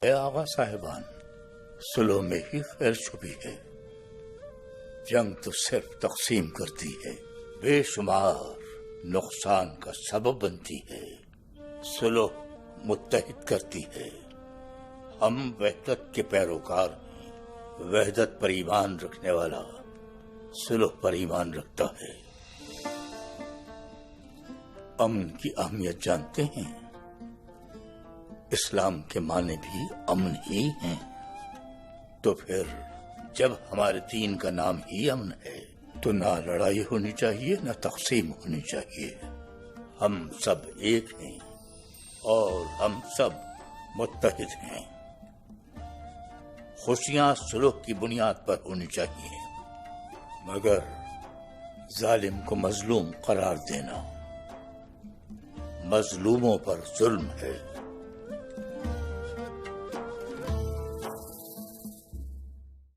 اے آغا صاحبان، سلو میں ہی خیر چھپی ہے، جنگ تو صرف تقسیم کرتی ہے، بے شمار نقصان کا سبب بنتی ہے، سلو متحد کرتی ہے۔ ہم وحدت کے پیروکار ہیں، وحدت پر ایمان رکھنے والا سلو پر ایمان رکھتا ہے۔ امن کی اہمیت جانتے ہیں؟ اسلام کے معنی بھی امن ہی ہیں، تو پھر جب ہمارے دین کا نام ہی امن ہے تو نہ لڑائی ہونی چاہیے نہ تقسیم ہونی چاہیے۔ ہم سب ایک ہیں اور ہم سب متحد ہیں۔ خوشیاں سلوک کی بنیاد پر ہونی چاہیے، مگر ظالم کو مظلوم قرار دینا مظلوموں پر ظلم ہے۔